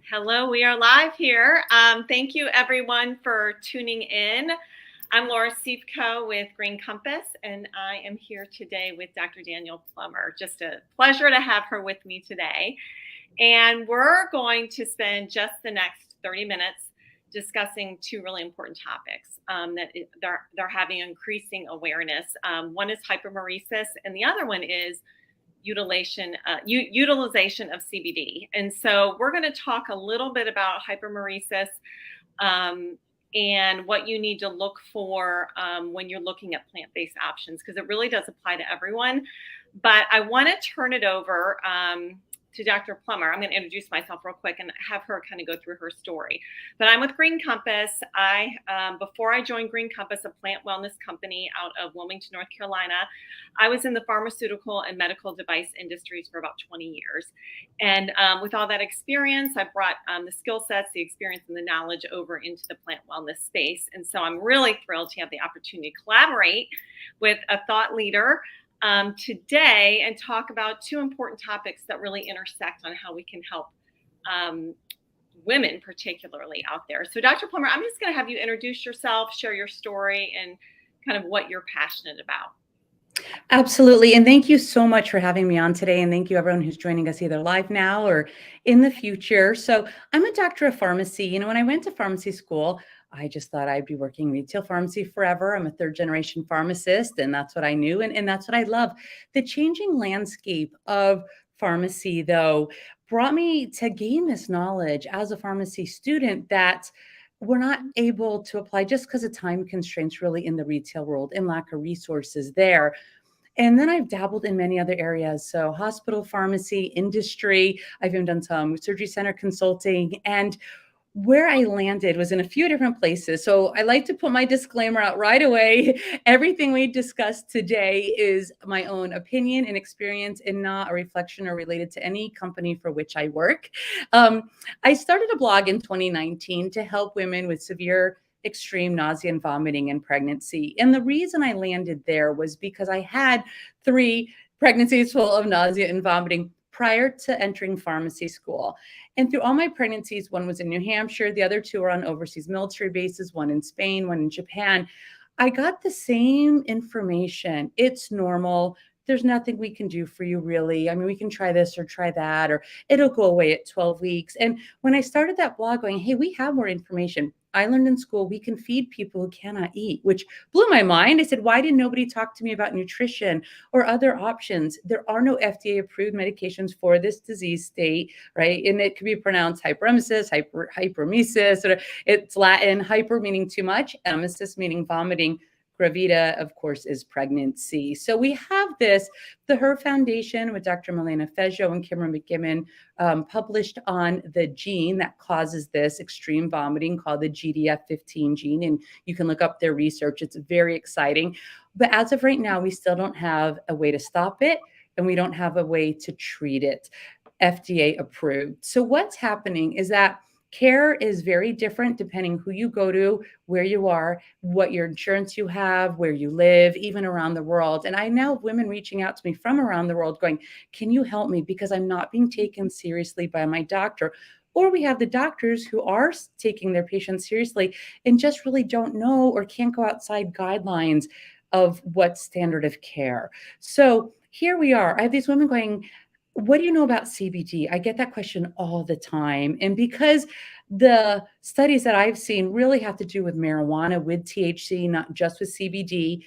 Hello, we are live here. Thank you everyone for tuning in. I'm Laura Siefko with Green Compass, and I am here today with Dr. Danielle Plummer. Just a pleasure to have her with me today. And we're going to spend just the next 30 minutes discussing two really important topics they're having increasing awareness. One is hypermeresis, and the other one is utilization of CBD. And so we're going to talk a little bit about hypermeresis and what you need to look for when you're looking at plant-based options, because it really does apply to everyone. But I want to turn it over to Dr. Plummer. I'm going to introduce myself real quick and have her kind of go through her story. But I'm with Green Compass. Before I joined Green Compass, a plant wellness company out of Wilmington, North Carolina, I was in the pharmaceutical and medical device industries for about 20 years. And with all that experience, I brought the skill sets, the experience, and the knowledge over into the plant wellness space. And so I'm really thrilled to have the opportunity to collaborate with a thought leader today and talk about two important topics that really intersect on how we can help women particularly out there. So Dr. Plummer, I'm just going to have you introduce yourself, share your story, and kind of what you're passionate about. Absolutely. And thank you so much for having me on today. And thank you everyone who's joining us either live now or in the future. So I'm a doctor of pharmacy. When I went to pharmacy school, I just thought I'd be working retail pharmacy forever. I'm a third generation pharmacist, and that's what I knew. And that's what I love. The changing landscape of pharmacy, though, brought me to gain this knowledge as a pharmacy student that we're not able to apply just because of time constraints really in the retail world and lack of resources there. And then I've dabbled in many other areas. So hospital, pharmacy, industry. I've even done some surgery center consulting. And where I landed was in a few different places. So I like to put my disclaimer out right away. Everything we discussed today is my own opinion and experience and not a reflection or related to any company for which I work. I started a blog in 2019 to help women with severe extreme nausea and vomiting in pregnancy. And the reason I landed there was because I had 3 pregnancies full of nausea and vomiting prior to entering pharmacy school. And through all my pregnancies, one was in New Hampshire, the other 2 were on overseas military bases, one in Spain, one in Japan. I got the same information. It's normal. There's nothing we can do for you, really. I mean, we can try this or try that, or it'll go away at 12 weeks. And when I started that blog going, hey, we have more information. I learned in school we can feed people who cannot eat, which blew my mind. I said, why didn't nobody talk to me about nutrition or other options? There are no FDA approved medications for this disease state, right? And it could be pronounced hyperemesis, hyperemesis, or it's Latin, hyper meaning too much, emesis meaning vomiting. Gravida, of course, is pregnancy. So we have this, the Her Foundation with Dr. Milena Feggio and Kimmer McGimmon published on the gene that causes this extreme vomiting called the GDF15 gene. And you can look up their research. It's very exciting. But as of right now, we still don't have a way to stop it, and we don't have a way to treat it, FDA approved. So what's happening is that care is very different depending who you go to, where you are, what your insurance you have, where you live, even around the world. And I now have women reaching out to me from around the world going, can you help me? Because I'm not being taken seriously by my doctor. Or we have the doctors who are taking their patients seriously and just really don't know or can't go outside guidelines of what's standard of care. So here we are. I have these women going, what do you know about CBD? I get that question all the time. And because the studies that I've seen really have to do with marijuana, with THC, not just with CBD,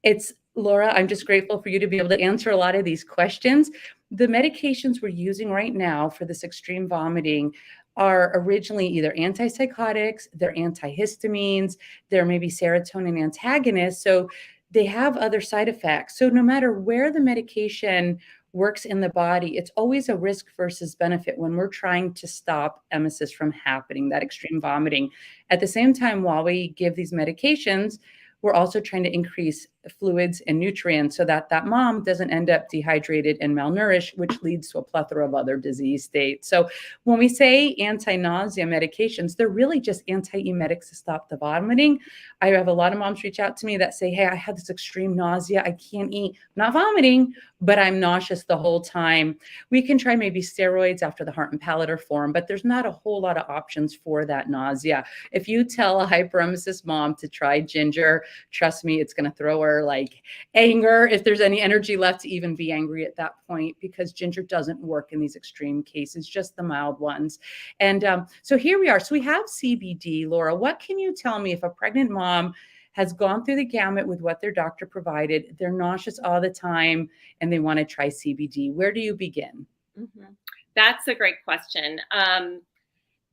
it's, Laura, I'm just grateful for you to be able to answer a lot of these questions. The medications we're using right now for this extreme vomiting are originally either antipsychotics, they're antihistamines, they're maybe serotonin antagonists. So they have other side effects. So no matter where the medication works in the body, it's always a risk versus benefit when we're trying to stop emesis from happening, that extreme vomiting. At the same time, while we give these medications, we're also trying to increase fluids and nutrients so that that mom doesn't end up dehydrated and malnourished, which leads to a plethora of other disease states. So when we say anti-nausea medications, they're really just antiemetics to stop the vomiting. I have a lot of moms reach out to me that say, hey, I have this extreme nausea. I can't eat, I'm not vomiting, but I'm nauseous the whole time. We can try maybe steroids after the heart and palate are formed, but there's not a whole lot of options for that nausea. If you tell a hyperemesis mom to try ginger, trust me, it's going to throw her like anger, if there's any energy left to even be angry at that point, because ginger doesn't work in these extreme cases, just the mild ones. And so here we are. So we have CBD. Laura, what can you tell me if a pregnant mom has gone through the gamut with what their doctor provided, they're nauseous all the time, and they want to try CBD? Where do you begin? Mm-hmm. That's a great question.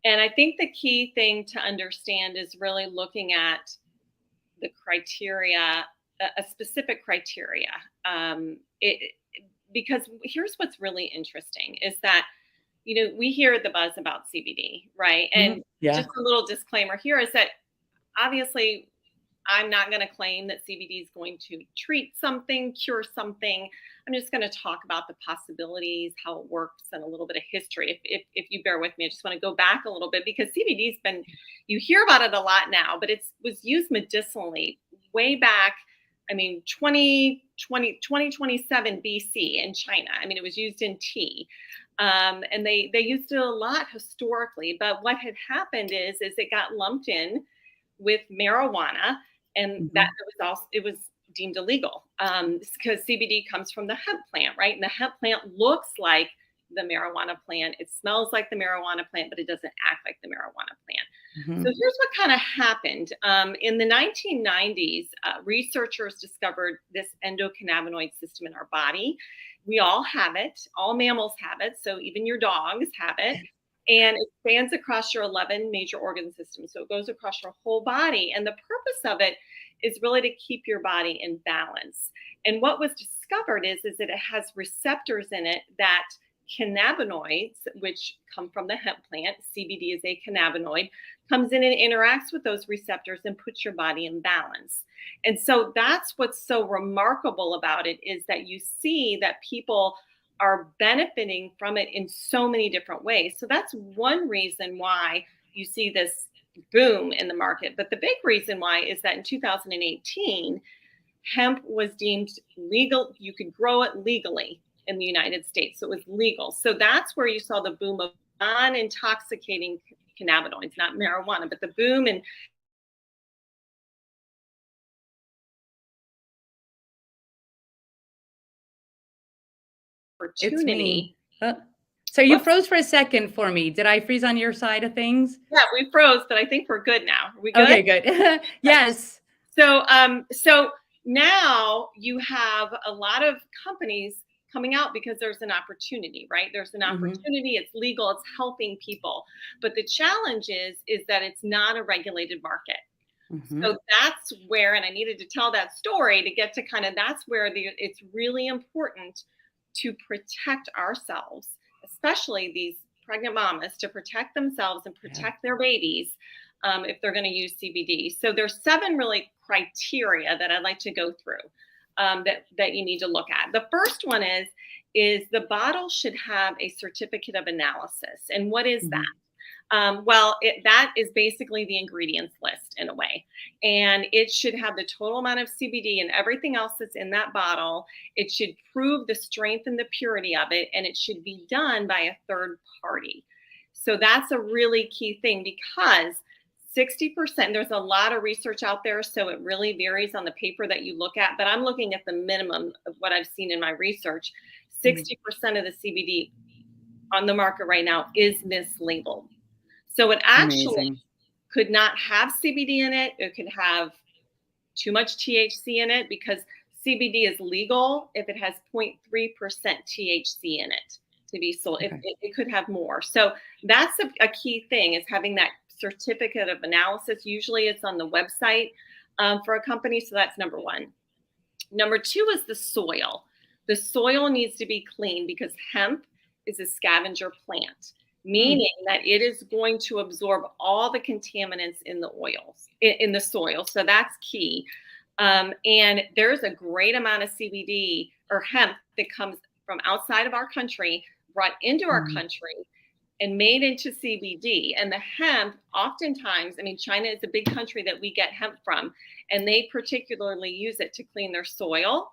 And I think the key thing to understand is really looking at the criteria, a specific criteria. Because here's what's really interesting is that, we hear the buzz about CBD, right? And Yeah. just a little disclaimer here is that obviously I'm not going to claim that CBD is going to treat something, cure something. I'm just going to talk about the possibilities, how it works, and a little bit of history. If you bear with me, I just want to go back a little bit because CBD's been, you hear about it a lot now, but it was used medicinally way back. I mean, 2027 BC in China. I mean, it was used in tea. And they used it a lot historically. But what had happened is it got lumped in with marijuana, and that it was deemed illegal because CBD comes from the hemp plant, right? And the hemp plant looks like the marijuana plant. It smells like the marijuana plant, but it doesn't act like the marijuana plant. So here's what kind of happened. In the 1990s, researchers discovered this endocannabinoid system in our body. We all have it. All mammals have it. So even your dogs have it. And it spans across your 11 major organ systems. So it goes across your whole body. And the purpose of it is really to keep your body in balance. And what was discovered is that it has receptors in it that cannabinoids, which come from the hemp plant, CBD is a cannabinoid, comes in and interacts with those receptors and puts your body in balance. And so that's what's so remarkable about it is that you see that people are benefiting from it in so many different ways. So that's one reason why you see this boom in the market. But the big reason why is that in 2018, hemp was deemed legal. You could grow it legally in the United States. So it was legal. So that's where you saw the boom of non-intoxicating cannabinoids, not marijuana, but the boom in It's opportunity. me. So you Whoops. froze for a second for me. Did I freeze on your side of things? Yeah, we froze, but I think we're good now. Are we good? Okay, good. Yes. So now you have a lot of companies coming out because there's an opportunity, right? There's an opportunity. It's legal. It's helping people. But the challenge is that it's not a regulated market. So that's where, and I needed to tell that story to get to kind of, that's where it's really important to protect ourselves, especially these pregnant mamas, to protect themselves and protect their babies if they're going to use CBD. So there's 7 really criteria that I'd like to go through that you need to look at. The first one is the bottle should have a certificate of analysis. And what is that? That is basically the ingredients list in a way. And it should have the total amount of CBD and everything else that's in that bottle. It should prove the strength and the purity of it. And it should be done by a third party. So that's a really key thing because 60%, there's a lot of research out there. So it really varies on the paper that you look at. But I'm looking at the minimum of what I've seen in my research. 60% of the CBD on the market right now is mislabeled. So it actually could not have CBD in it. It could have too much THC in it because CBD is legal if it has 0.3% THC in it to be sold. It could have more. So that's a key thing is having that certificate of analysis. Usually it's on the website for a company. So that's number 1. Number 2 is the soil. The soil needs to be clean because hemp is a scavenger plant, meaning that it is going to absorb all the contaminants in the oils, in the soil. So that's key. And there's a great amount of CBD or hemp that comes from outside of our country, brought into our Mm. country and made into CBD. And the hemp, oftentimes, I mean, China is a big country that we get hemp from, and they particularly use it to clean their soil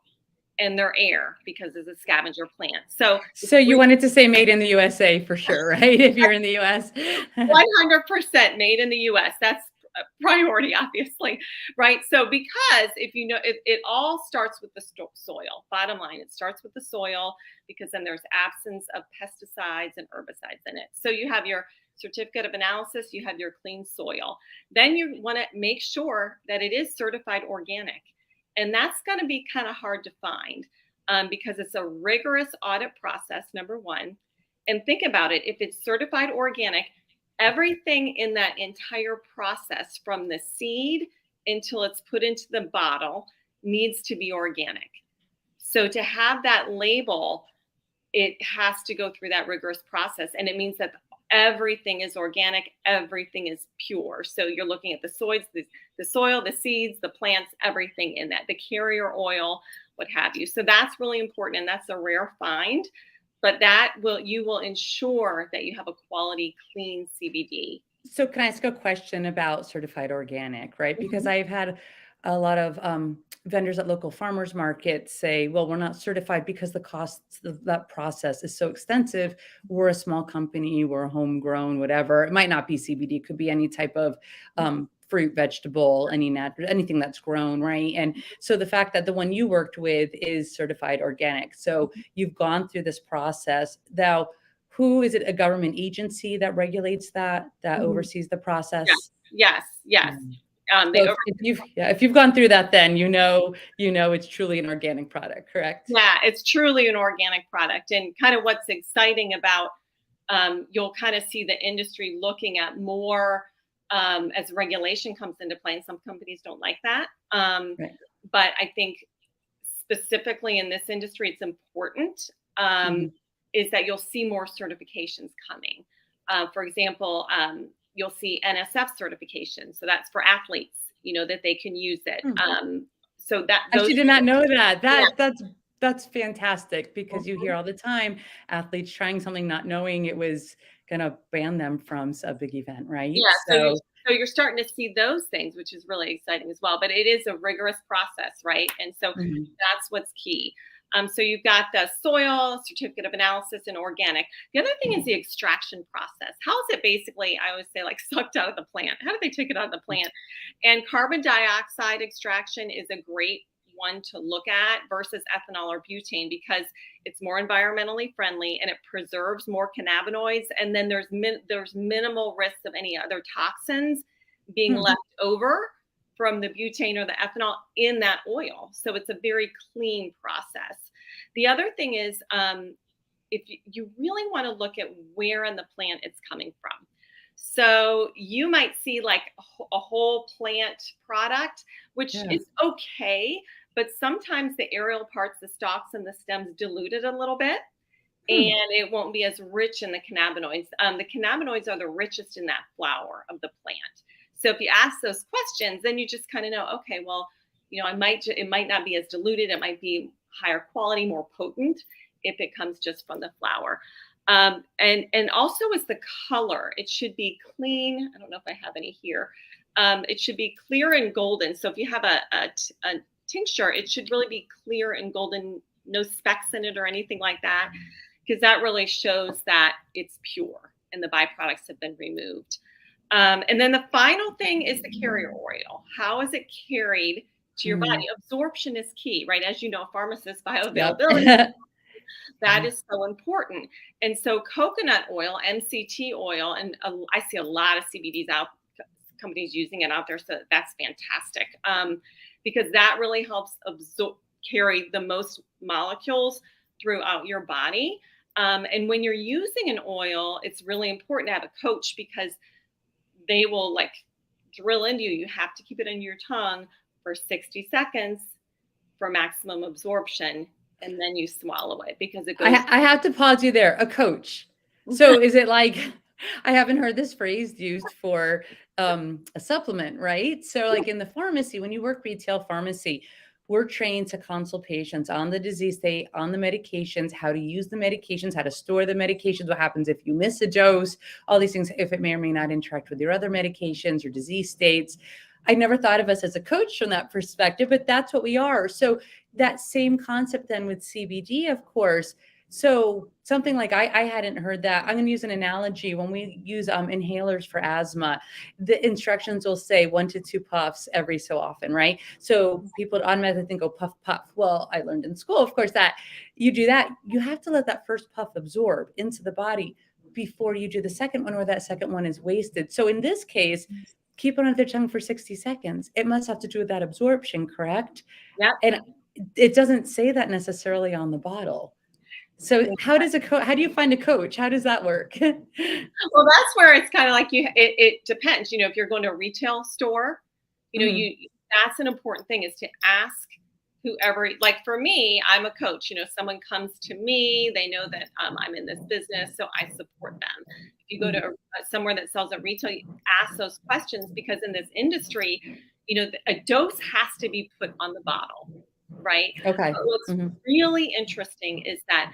and their air because it's a scavenger plant. So So you wanted to say made in the USA for sure, right? If you're in the US. 100% made in the US. That's a priority, obviously, right? So, because if you know, it all starts with the soil. Bottom line, it starts with the soil because then there's absence of pesticides and herbicides in it. So, you have your certificate of analysis, you have your clean soil. Then you want to make sure that it is certified organic. And that's going to be kind of hard to find because it's a rigorous audit process, number one. And think about it, if it's certified organic, everything in that entire process from the seed until it's put into the bottle needs to be organic. So to have that label, it has to go through that rigorous process. And it means that everything is organic, everything is pure. So you're looking at the soil, the seeds, the plants, everything in that, the carrier oil, what have you. So that's really important. And that's a rare find. But you will ensure that you have a quality, clean CBD. So can I ask a question about certified organic, right? Because Mhm. I've had a lot of vendors at local farmers markets say, well, we're not certified because the costs of that process is so extensive. We're a small company, we're homegrown, whatever. It might not be CBD, it could be any type of fruit, vegetable, anything that's grown, right? And so the fact that the one you worked with is certified organic. So you've gone through this process. Now, who is it, a government agency that regulates that Mhm. oversees the Yes, process? yes, yes. Mm. They So over if you've gone through that, then you know it's truly an organic product, correct? Yeah, it's truly an organic product. And kind of what's exciting about you'll kind of see the industry looking at more as regulation comes into play. And some companies don't like that. Right. But I think specifically in this industry, it's important Mhm. is that you'll see more certifications coming. For example, you'll see NSF certification. So that's for athletes, that they can use it. Hmm. So that I those, actually did not know that. yeah. That's fantastic because you Mhm. hear all the time athletes trying something not knowing it was gonna ban them from a big event, right? Yeah, So you're starting to see those things, which is really exciting as well. But it is a rigorous process, right? And so mhm. that's what's key. So you've got the soil, certificate of analysis, and organic. The other thing is the extraction process. How is it basically, I always say, like sucked out of the plant? How do they take it out of the plant? And carbon dioxide extraction is a great one to look at versus ethanol or butane because it's more environmentally friendly and it preserves more cannabinoids. And then there's minimal risk of any other toxins being Hmm. left over from the butane or the ethanol in that oil. So it's a very clean process. The other thing is, if you really want to look at where in the plant it's coming from. So you might see like a whole plant product, which Yeah. is okay, but sometimes the aerial parts, the stalks and the stems dilute it a little bit Hmm. and it won't be as rich in the cannabinoids. The cannabinoids are the richest in that flower of the plant. So if you ask those questions, then you just kind of know, okay, well, it might not be as diluted. It might be higher quality, more potent if it comes just from the flower. And also is the color. It should be clean. I don't know if I have any here. It should be clear and golden. So if you have a tincture, it should really be clear and golden, no specks in it or anything like that because that really shows that it's pure and the byproducts have been removed. And then the final thing is the carrier oil. How is it carried to your body? Mm. Absorption is key, right? As you know, pharmacist Yep. bioavailability, that Yeah. is so important. And so coconut oil, MCT oil, and I see a lot of CBDs companies using it out there. So that's fantastic because that really helps carry the most molecules throughout your body. And when you're using an oil, it's really important to have a coach because they will like drill into you. You have to keep it in your tongue for 60 seconds for maximum absorption. And then you swallow it because it goes. I have to pause you there. A coach. So is it like I haven't heard this phrase used for a supplement, right? So like in the pharmacy, when you work retail pharmacy, we're trained to consult patients on the disease state, on the medications, how to use the medications, how to store the medications, what happens if you miss a dose, all these things, if it may or may not interact with your other medications, your disease states. I never thought of us as a coach from that perspective, but that's what we are. So that same concept then with CBD, of course. So something like I hadn't heard that. I'm going to use an analogy. When we use inhalers for asthma, the instructions will say 1 to 2 puffs every so often, right? So people automatically think, oh, puff, puff. Well, I learned in school, of course, that you do that. You have to let that first puff absorb into the body before you do the second one, or that second one is wasted. So in this case, keep it on their tongue for 60 seconds. It must have to do with that absorption, correct? Yep. And it doesn't say that necessarily on the bottle. So how do you find a coach? How does that work? Well, that's where it's kind of like it depends. If you're going to a retail store, Mhm. that's an important thing, is to ask whoever, like for me, I'm a coach. Someone comes to me, they know that I'm in this business, so I support them. If you go to somewhere that sells at retail, you ask those questions, because in this industry, a dose has to be put on the bottle, right? Okay. But what's Mhm. really interesting is that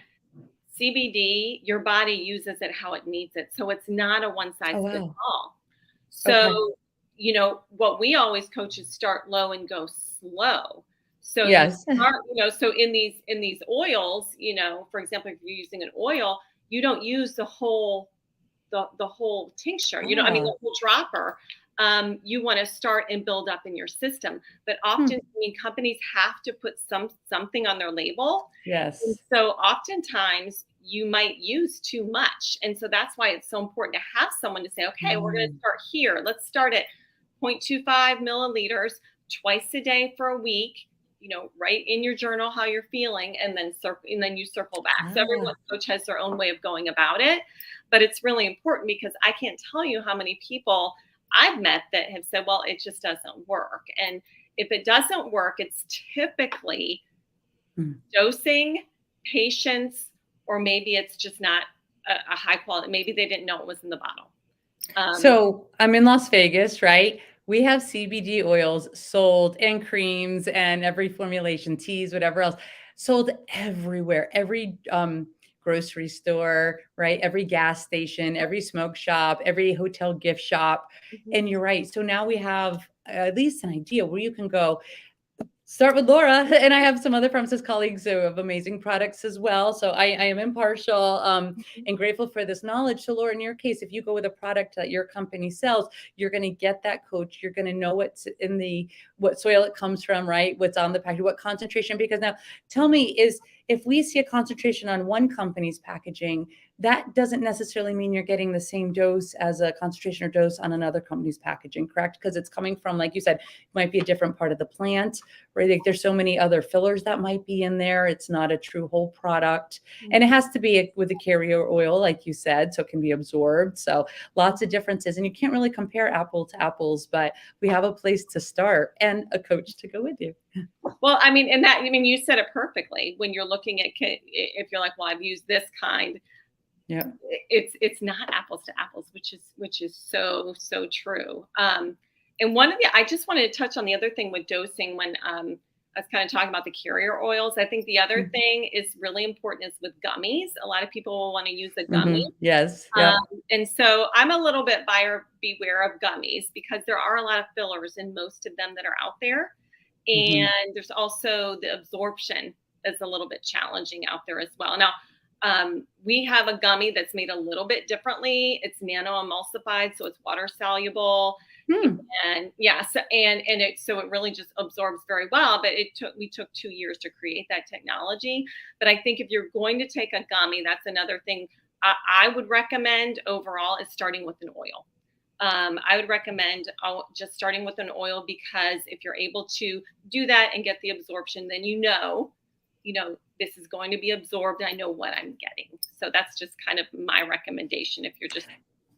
CBD, your body uses it how it needs it. So it's not a one size Oh, fits wow. all. Okay. So, what we always coach is start low and go slow. So you Yes. start, so in these oils, for example, if you're using an oil, you don't use the whole tincture, I mean, Ah. the whole dropper. You want to start and build up in your system. But often, Hmm. companies have to put something on their label. And Yes. so oftentimes you might use too much. And so that's why it's so important to have someone to say, okay, we're going to Mm. start here. Let's start at 0.25 milliliters twice a day for a week. Write in your journal how you're feeling, and then you circle back. So everyone Ah. coach has their own way of going about it, but it's really important, because I can't tell you how many people I've met that have said, well, it just doesn't work. And if it doesn't work, it's typically Mm. dosing, patience, or maybe it's just not a high quality. Maybe they didn't know it was in the bottle. Um, So I'm in Las Vegas, right? We have CBD oils sold, and creams, and every formulation, teas, whatever else, sold everywhere. Every grocery store, right? Every gas station, every smoke shop, every hotel gift shop. mhm. And you're right. So now we have at least an idea where you can go. Start with Laura, and I have some other pharmacist colleagues who have amazing products as well. So I am impartial and grateful for this knowledge. So Laura, in your case, if you go with a product that your company sells, you're going to get that coach. You're going to know what's in what soil it comes from, right? What's on the package, what concentration. Because now, tell me, is if we see a concentration on one company's packaging, that doesn't necessarily mean you're getting the same dose as a concentration or dose on another company's packaging, correct? Because it's coming from, like you said, might be a different part of the plant, right? Like there's so many other fillers that might be in there. It's not a true whole product. And it has to be with a carrier oil, like you said, so it can be absorbed. So lots of differences. And you can't really compare apple to apples, but we have a place to start and a coach to go with you. Well, you said it perfectly. When you're looking at, if you're like, well, I've used this kind, Yeah. it's not apples to apples, which is so true. And I just wanted to touch on the other thing with dosing, when I was kind of talking about the carrier oils. I think the other thing is really important is with gummies. A lot of people will want to use a gummy. Mm-hmm. Yes. Um, Yep. and so I'm a little bit buyer beware of gummies, because there are a lot of fillers in most of them that are out there. Mm-hmm. And there's also the absorption is a little bit challenging out there as well. Now, we have a gummy that's made a little bit differently. It's nano emulsified, so it's water soluble. Hmm. And yeah, so it really just absorbs very well. But we took 2 years to create that technology. But I think if you're going to take a gummy, that's another thing I would recommend overall, is starting with an oil. I would recommend just starting with an oil, because if you're able to do that and get the absorption, then this is going to be absorbed. I know what I'm getting. So that's just kind of my recommendation if you're just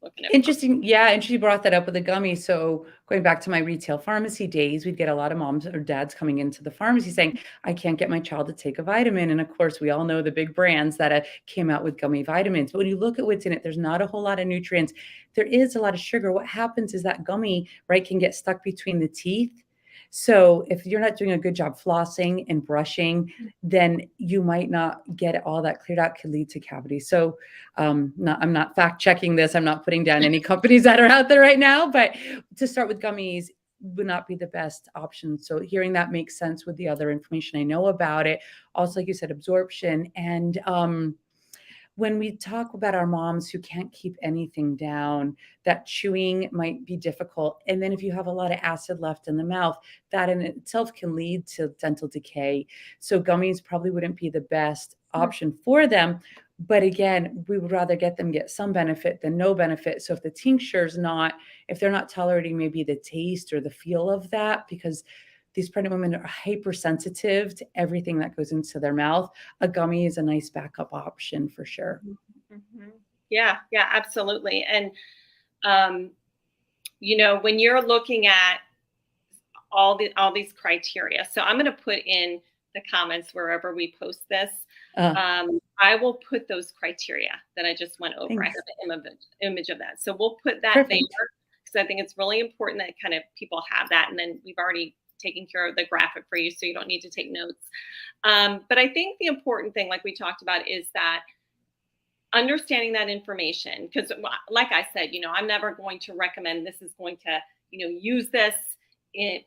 looking at. Interesting. Yeah, and she brought that up with the gummy. So going back to my retail pharmacy days, we'd get a lot of moms or dads coming into the pharmacy saying, I can't get my child to take a vitamin. And of course, we all know the big brands that came out with gummy vitamins. But when you look at what's in it, there's not a whole lot of nutrients. There is a lot of sugar. What happens is that gummy, right, can get stuck between the teeth. So if you're not doing a good job flossing and brushing, then you might not get all that cleared out, could lead to cavities. So I'm not fact checking this. I'm not putting down any companies that are out there right now, but to start with gummies would not be the best option. So hearing that makes sense with the other information I know about it. Also, like you said, absorption. And when we talk about our moms who can't keep anything down, that chewing might be difficult. And then if you have a lot of acid left in the mouth, that in itself can lead to dental decay. So gummies probably wouldn't be the best option for them. But again, we would rather get them get some benefit than no benefit. So if the tincture's not, if they're not tolerating maybe the taste or the feel of that, because these pregnant women are hypersensitive to everything that goes into their mouth, a gummy is a nice backup option for sure. Mm-hmm. Yeah, yeah, absolutely. And, when you're looking at all these criteria, so I'm going to put in the comments wherever we post this. I will put those criteria that I just went over. Thanks. I have an image of that. So we'll put that Perfect. there because I think it's really important that kind of people have that. And then we've already taken care of the graphic for you, so you don't need to take notes. But I think the important thing, like we talked about, is that understanding that information, because like I said, I'm never going to recommend this is going to, use this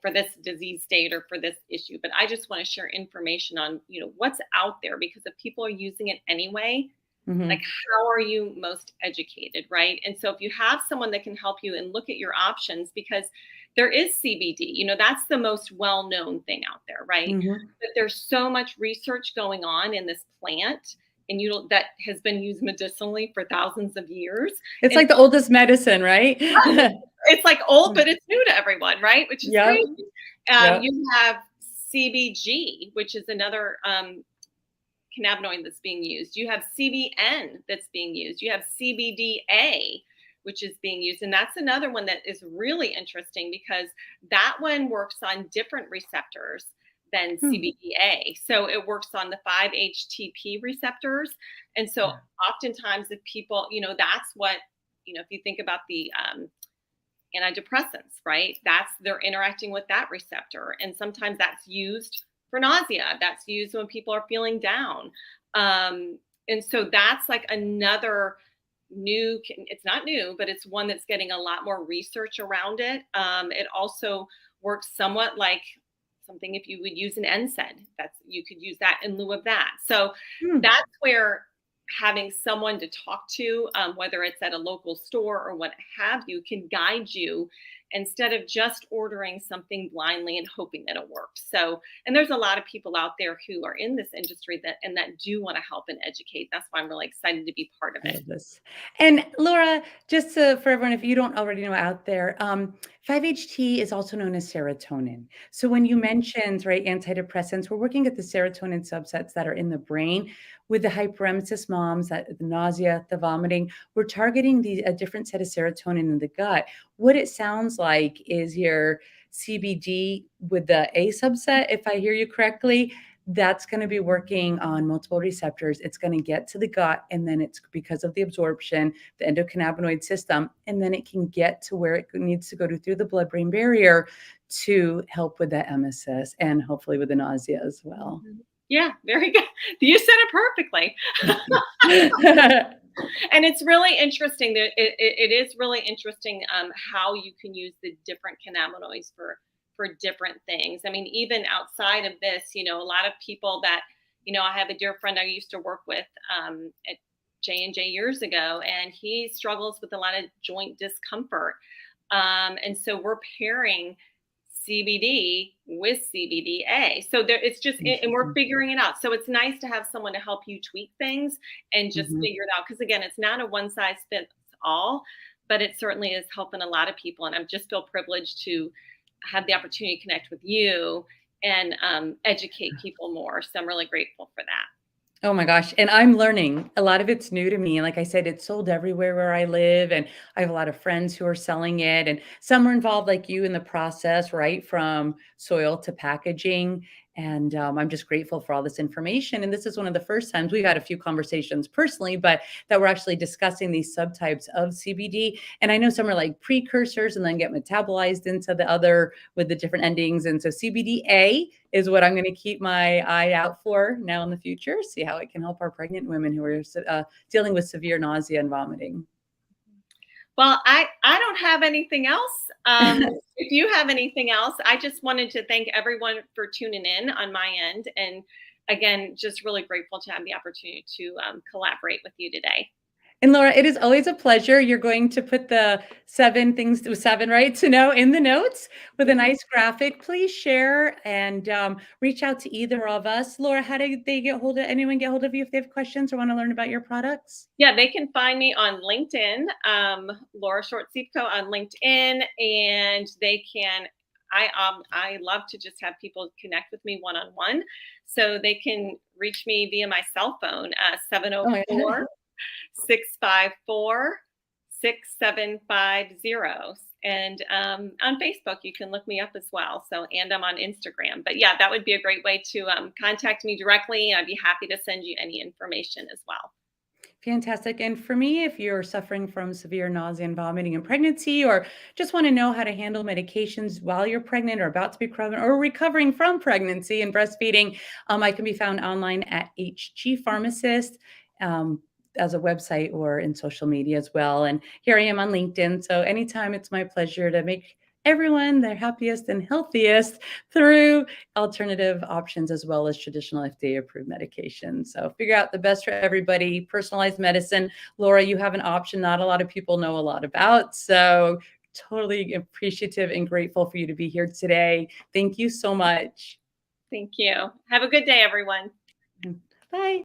for this disease state or for this issue, but I just want to share information on, what's out there, because if people are using it anyway, like, how are you most educated, right? And so if you have someone that can help you and look at your options, because there is CBD, that's the most well-known thing out there, right? But there's so much research going on in this plant, and that has been used medicinally for thousands of years. It's like the oldest medicine, right? It's like old, but it's new to everyone, right? Which is Yep. crazy. Yep. You have CBG, which is another cannabinoid that's being used. You have CBN that's being used. You have CBDA, which is being used. And that's another one that is really interesting because that one works on different receptors than CBDA. So it works on the 5-HTP receptors. And so oftentimes if people, that's what, if you think about the antidepressants, right? They're interacting with that receptor. And sometimes that's used for nausea. That's used when people are feeling down. And so that's like another it's not new, but it's one that's getting a lot more research around it. It also works somewhat like something if you would use an NSAID, you could use that in lieu of that. So that's where having someone to talk to, whether it's at a local store or what have you, can guide you instead of just ordering something blindly and hoping that it works. So, and there's a lot of people out there who are in this industry that do want to help and educate. That's why I'm really excited to be part of it. And Laura, just for everyone, if you don't already know out there, 5-HT is also known as serotonin. So when you mentioned, right, antidepressants, we're working at the serotonin subsets that are in the brain. With the hyperemesis moms, the nausea, the vomiting, we're targeting a different set of serotonin in the gut. What it sounds like is your CBD with the A subset, if I hear you correctly, that's going to be working on multiple receptors. It's going to get to the gut, and then it's because of the absorption, the endocannabinoid system, and then it can get to where it needs to go through the blood-brain barrier to help with that emesis and hopefully with the nausea as well. Yeah, very good. You said it perfectly. And it's really interesting that it is really interesting how you can use the different cannabinoids for different things. I mean, even outside of this, a lot of people that, I have a dear friend I used to work with at J&J years ago, and he struggles with a lot of joint discomfort. And so we're pairing CBD with CBDA. So it's just, and we're figuring it out. So it's nice to have someone to help you tweak things and just figure it out. Because again, it's not a one size fits all, but it certainly is helping a lot of people. And I just feel privileged to have the opportunity to connect with you and educate people more. So I'm really grateful for that. Oh my gosh. And I'm learning. A lot of it's new to me. And like I said, it's sold everywhere where I live. And I have a lot of friends who are selling it. And some are involved, like you, in the process, right? From soil to packaging. And I'm just grateful for all this information. And this is one of the first times we've had a few conversations personally, but that we're actually discussing these subtypes of CBD. And I know some are like precursors and then get metabolized into the other with the different endings. And so CBDA is what I'm going to keep my eye out for now in the future, see how it can help our pregnant women who are dealing with severe nausea and vomiting. Well, I don't have anything else. If you have anything else, I just wanted to thank everyone for tuning in on my end. And again, just really grateful to have the opportunity to collaborate with you today. And Laura, it is always a pleasure. You're going to put the 7 things to 7 right to know in the notes with a Mhm. nice graphic. Please share and reach out to either of us. Laura, how do they get hold of anyone get hold of you if they have questions or want to learn about your products? Yeah, they can find me on LinkedIn, Laura Short Seepco on LinkedIn, and they can. I love to just have people connect with me one on one, so they can reach me via my cell phone, Oh my God. 704 654 6750. And on Facebook, you can look me up as well. So, and I'm on Instagram. But yeah, that would be a great way to contact me directly. And I'd be happy to send you any information as well. Fantastic. And for me, if you're suffering from severe nausea and vomiting in pregnancy, or just want to know how to handle medications while you're pregnant or about to be pregnant or recovering from pregnancy and breastfeeding, I can be found online at HG Pharmacist. Um, as a website or in social media as well. And here I am on LinkedIn. So anytime it's my pleasure to make everyone their happiest and healthiest through alternative options as well as traditional FDA approved medication. So figure out the best for everybody, personalized medicine. Laura, you have an option not a lot of people know a lot about. So totally appreciative and grateful for you to be here today. Thank you so much. Thank you. Have a good day, everyone. Bye.